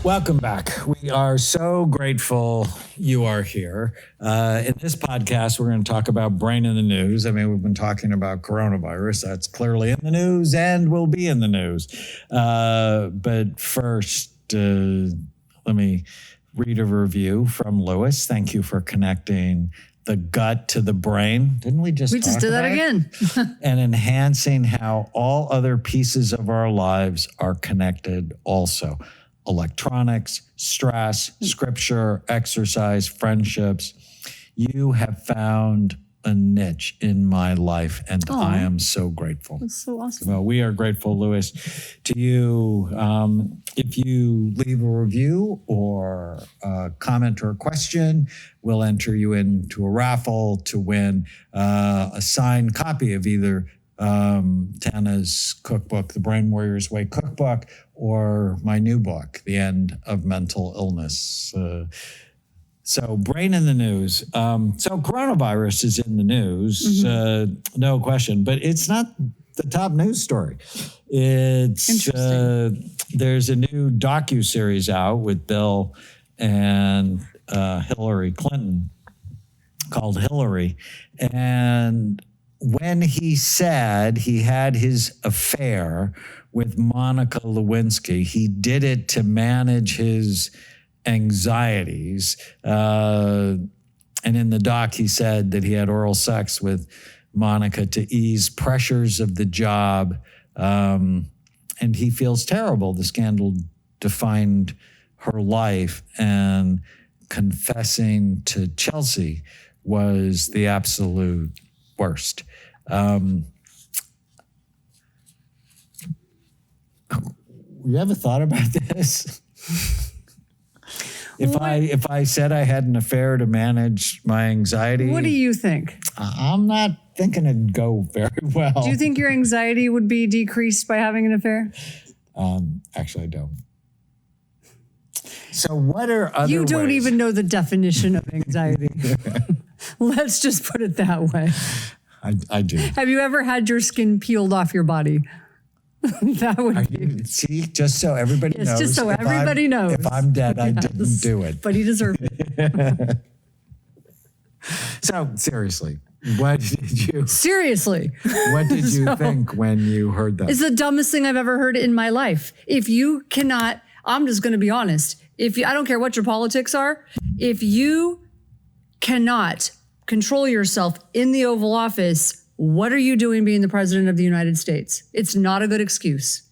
Welcome back. We are so grateful you are here. In this podcast, we're going to talk about brain in the news. I mean, we've been talking about coronavirus. That's clearly in the news and will be in the news. But first, let me read a review from Lewis. Thank you for connecting the gut to the brain. Didn't we just did that again. And enhancing how all other pieces of our lives are connected also. Electronics, stress, scripture, exercise, friendships. You have found a niche in my life, and I am so grateful. That's so awesome. Well, we are grateful, Lewis, to you. If you leave a review or a comment or a question, we'll enter you into a raffle to win a signed copy of either Tana's cookbook, The Brain Warrior's Way cookbook, or my new book, The End of Mental Illness. So brain in the news. So coronavirus is in the news, no question, but it's not the top news story. It's there's a new docuseries out with Bill and Hillary Clinton called Hillary. And when he said he had his affair with Monica Lewinsky, he did it to manage his anxieties. And in the doc, he said that he had oral sex with Monica to ease pressures of the job. And he feels terrible. The scandal defined her life, and confessing to Chelsea was the absolute worst. You ever thought about this? If I said I had an affair to manage my anxiety, What do you think? I'm not thinking it'd go very well. Do you think your anxiety would be decreased by having an affair? Actually, I don't. So what are other You don't ways? even know the definition of anxiety. Let's just put it that way. I do. Have you ever had your skin peeled off your body? That would be. See, just so everybody knows. Just so everybody knows. If I'm dead, I didn't do it. But he deserved it. So seriously, what did you think when you heard that? It's the dumbest thing I've ever heard in my life. If you cannot, I'm just going to be honest. I don't care what your politics are, if you cannot control yourself in the Oval Office, what are you doing being the president of the United States? It's not a good excuse.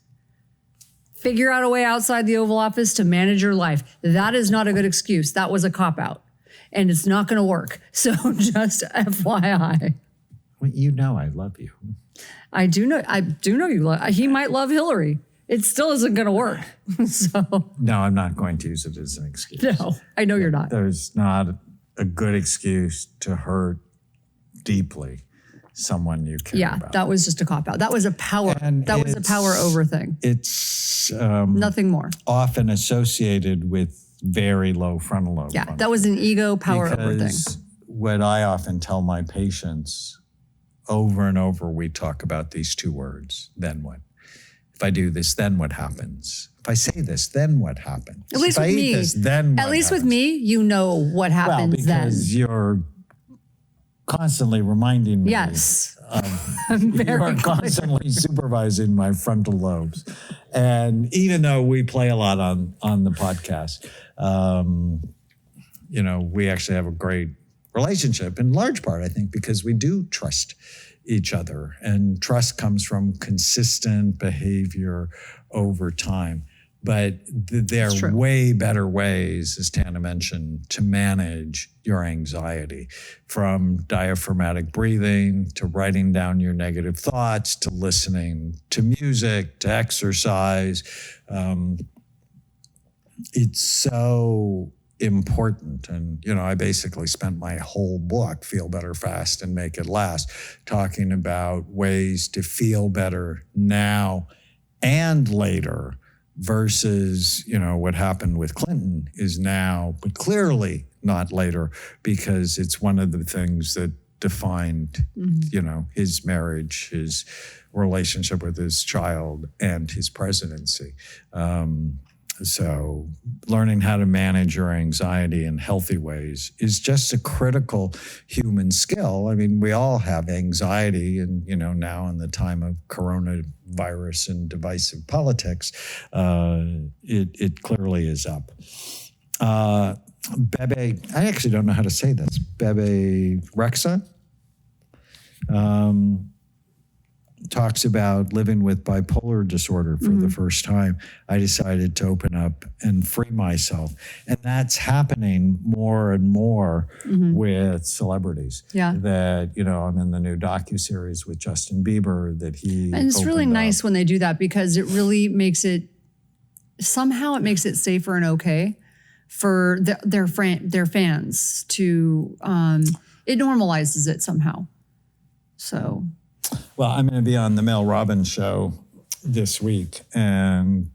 Figure out a way outside the Oval Office to manage your life. That is not a good excuse. That was a cop-out. And it's not going to work. So just FYI. Well, you know I love you. I do know you love. He might love Hillary. It still isn't going to work. So No, I'm not going to use it as an excuse. no, I know you're not. There's not a good excuse to hurt deeply someone you care about. That was just a cop-out. That was a power. That was a power over thing. It's Nothing more. often associated with very low frontal lobe. Yeah, that was an ego power over thing. Because what I often tell my patients over and over, we talk about these two words, then what? If I do this, then what happens? If I say this, then what happens? At least if with I me, eat this, then what at least happens? with me, you know what happens then. because you're constantly reminding me. Yes. You Very are constantly supervising my frontal lobes. And even though we play a lot on the podcast, we actually have a great relationship in large part, I think, because we do trust each other. And trust comes from consistent behavior over time. But there are way better ways, as Tana mentioned, to manage your anxiety, from diaphragmatic breathing to writing down your negative thoughts to listening to music to exercise. It's so important. And, I basically spent my whole book, Feel Better Fast and Make It Last, talking about ways to feel better now and later. Versus, what happened with Clinton is now, but clearly not later, because it's one of the things that defined, his marriage, his relationship with his child, and his presidency. So learning how to manage your anxiety in healthy ways is just a critical human skill. I mean, we all have anxiety, and now in the time of coronavirus and divisive politics, it clearly is up. Bebe, I actually don't know how to say this. Bebe Rexha talks about living with bipolar disorder for the first time. I decided to open up and free myself. And that's happening more and more with celebrities. Yeah. That, I'm in the new docuseries with Justin Bieber that he And it's really nice when they do that, because it really makes it safer and okay for their fans to, it normalizes it somehow. So... Well, I'm going to be on the Mel Robbins show this week, and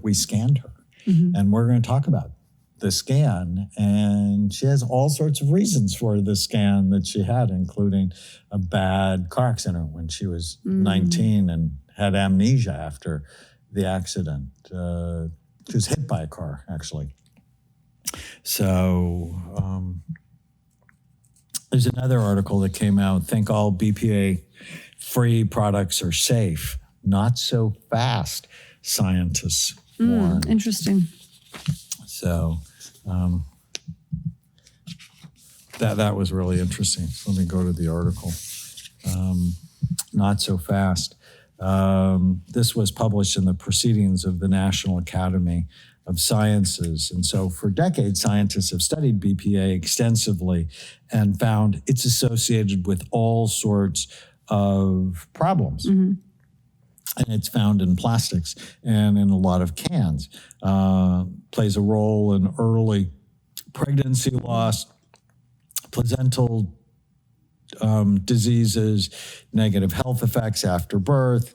we scanned her, and we're going to talk about the scan. And she has all sorts of reasons for the scan that she had, including a bad car accident when she was 19 and had amnesia after the accident. She was hit by a car, actually. So there's another article that came out, think all BPA-free products are safe. Not so fast, scientists warn. Interesting. So that was really interesting. Let me go to the article. Not so fast. This was published in the Proceedings of the National Academy of Sciences. And so for decades, scientists have studied BPA extensively and found it's associated with all sorts of problems. And it's found in plastics and in a lot of cans. Plays a role in early pregnancy loss, placental diseases, negative health effects after birth.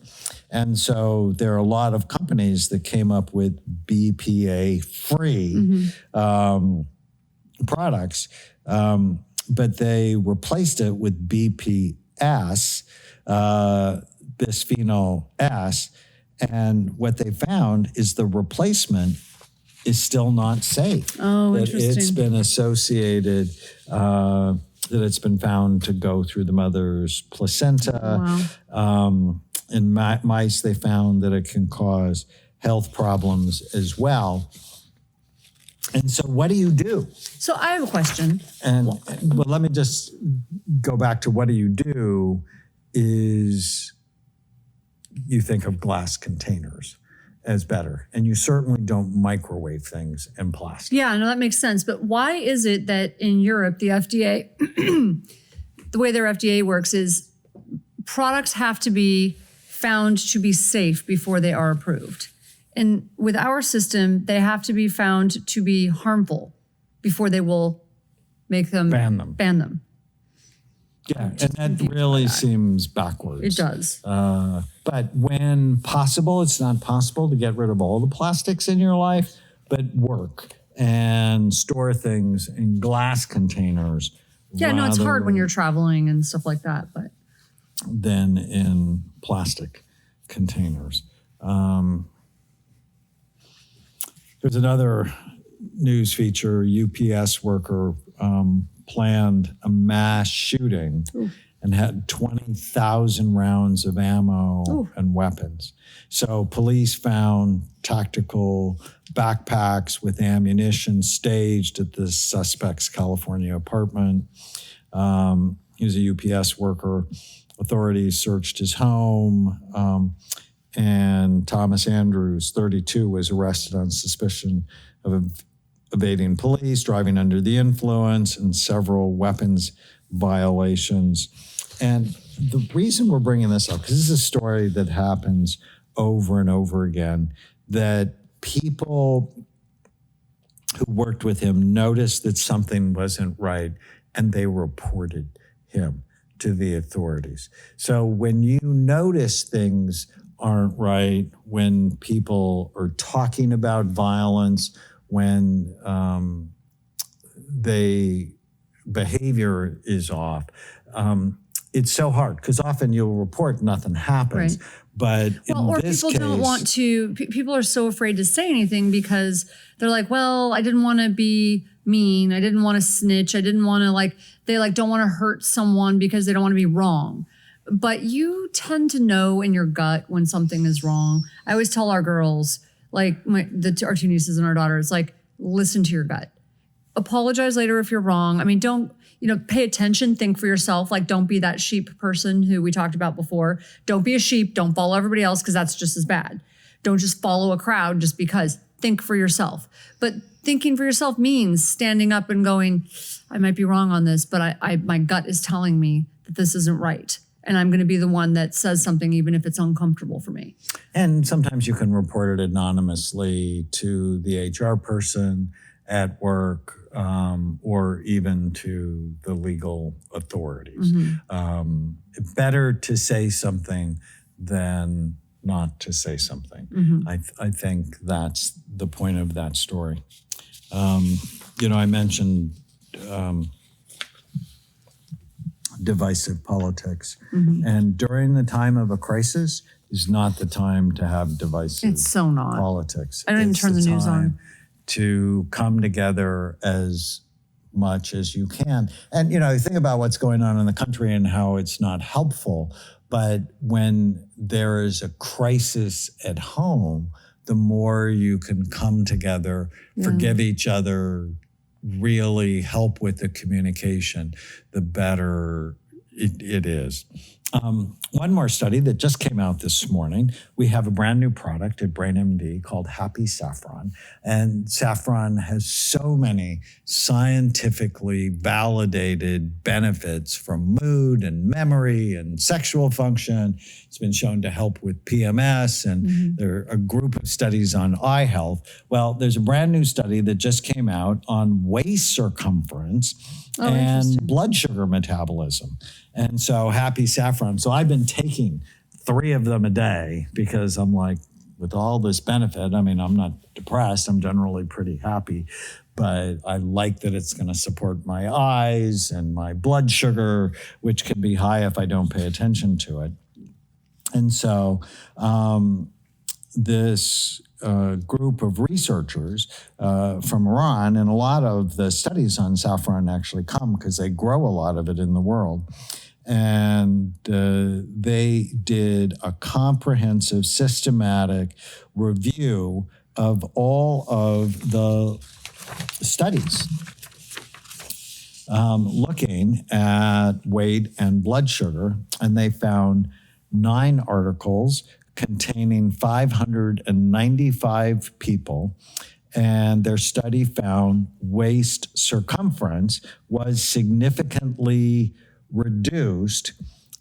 And so there are a lot of companies that came up with BPA-free products, but they replaced it with BPS, bisphenol S. And what they found is the replacement is still not safe. Oh, that interesting. It's been associated, that it's been found to go through the mother's placenta. Wow. In mice, they found that it can cause health problems as well. And so what do you do? So I have a question. Well, let me just go back to what do you do is you think of glass containers as better. And you certainly don't microwave things in plastic. Yeah, no, that makes sense. But why is it that in Europe, the FDA, the way their FDA works is products have to be found to be safe before they are approved. And with our system, they have to be found to be harmful before they will make them Ban them. Yeah, and that really seems backwards. It does. But when possible, it's not possible to get rid of all the plastics in your life, but work and store things in glass containers. Yeah, no, it's hard when you're traveling and stuff like that, but. Than in plastic containers. There's another news feature, UPS worker planned a mass shooting and had 20,000 rounds of ammo and weapons. So police found tactical backpacks with ammunition staged at the suspect's California apartment. He was a UPS worker. Authorities searched his home, and Thomas Andrews, 32, was arrested on suspicion of evading police, driving under the influence, and several weapons violations. And the reason we're bringing this up, because this is a story that happens over and over again, that people who worked with him noticed that something wasn't right, and they reported him to the authorities. So when you notice things aren't right, when people are talking about violence, when behavior is off, it's so hard because often you'll report nothing happens. Right. But Well, or in this people case, don't want to, people are so afraid to say anything because they're like, well, I didn't want to be mean. I didn't want to snitch. I didn't want to they don't want to hurt someone because they don't want to be wrong. But you tend to know in your gut when something is wrong. I always tell our girls, our two nieces and our daughters, listen to your gut. Apologize later if you're wrong. I mean, don't, pay attention, think for yourself. Don't be that sheep person who we talked about before. Don't be a sheep. Don't follow everybody else because that's just as bad. Don't just follow a crowd just because. Think for yourself. But thinking for yourself means standing up and going, I might be wrong on this, but my gut is telling me that this isn't right. And I'm going to be the one that says something even if it's uncomfortable for me. And sometimes you can report it anonymously to the HR person at work, or even to the legal authorities. Mm-hmm. Better to say something than not to say something. Mm-hmm. I think that's the point of that story. I mentioned divisive politics. Mm-hmm. And during the time of a crisis is not the time to have divisive It's so not. politics. I don't even It's turn the news time on. to come together as much as you can. And, think about what's going on in the country and how it's not helpful. But when there is a crisis at home, the more you can come together, forgive each other, really help with the communication, the better it is. One more study that just came out this morning. We have a brand new product at BrainMD called Happy Saffron. And saffron has so many scientifically validated benefits from mood and memory and sexual function. It's been shown to help with PMS, and there are a group of studies on eye health. Well, there's a brand new study that just came out on waist circumference and blood sugar metabolism. And so Happy Saffron. So I've been taking 3 of them a day because I'm like, with all this benefit, I mean, I'm not depressed. I'm generally pretty happy, but I like that it's going to support my eyes and my blood sugar, which can be high if I don't pay attention to it. And so this group of researchers from Iran, and a lot of the studies on saffron actually come because they grow a lot of it in the world. And they did a comprehensive, systematic review of all of the studies looking at weight and blood sugar. And they found 9 articles containing 595 people. And their study found waist circumference was significantly reduced,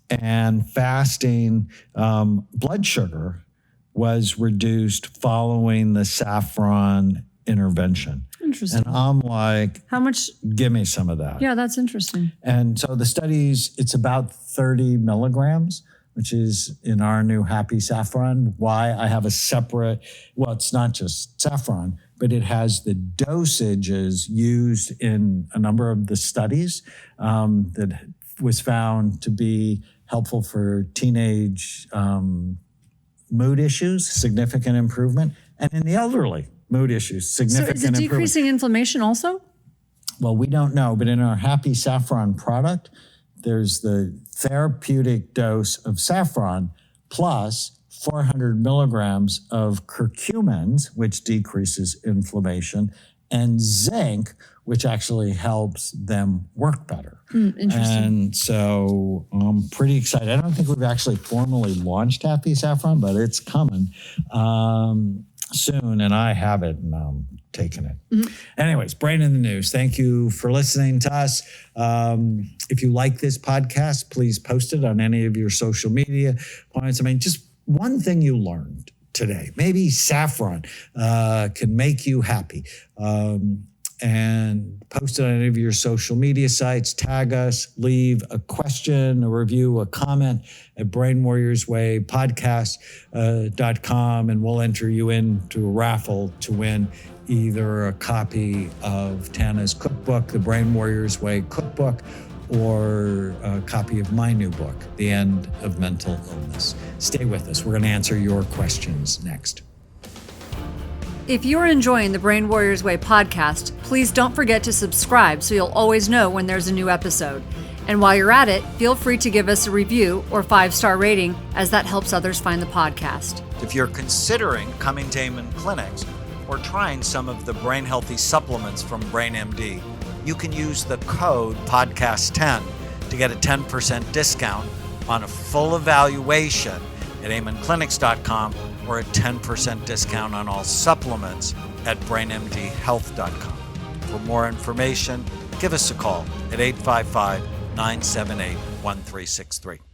and fasting blood sugar was reduced following the saffron intervention. Interesting. And I'm like, how much? Give me some of that. Yeah, that's interesting. And so the studies, it's about 30 milligrams, which is in our new Happy Saffron. Why I have a separate, well, it's not just saffron, but it has the dosages used in a number of the studies that was found to be helpful for teenage mood issues, significant improvement, and in the elderly, mood issues, significant improvement. So is it decreasing inflammation also? Well, we don't know, but in our Happy Saffron product, there's the therapeutic dose of saffron plus 400 milligrams of curcumins, which decreases inflammation, and zinc, which actually helps them work better. Interesting. And so I'm pretty excited. I don't think we've actually formally launched Happy Saffron, but it's coming soon, and I have it, and I'm taking it. Anyways, Brain in the News. Thank you for listening to us. If you like this podcast, please post it on any of your social media points. I mean, just one thing you learned today. Maybe saffron can make you happy. And post it on any of your social media sites. Tag us, leave a question, a review, a comment at brainwarriorswaypodcast.com, and we'll enter you into a raffle to win either a copy of Tana's cookbook, the Brain Warriors Way cookbook, or a copy of my new book, The End of Mental Illness. Stay with us. We're going to answer your questions next. If you're enjoying the Brain Warriors Way podcast, please don't forget to subscribe so you'll always know when there's a new episode. And while you're at it, feel free to give us a review or 5-star rating, as that helps others find the podcast. If you're considering coming to Amen Clinics or trying some of the brain healthy supplements from BrainMD, you can use the code podcast10 to get a 10% discount on a full evaluation at amenclinics.com or a 10% discount on all supplements at brainmdhealth.com. For more information, give us a call at 855-978-1363.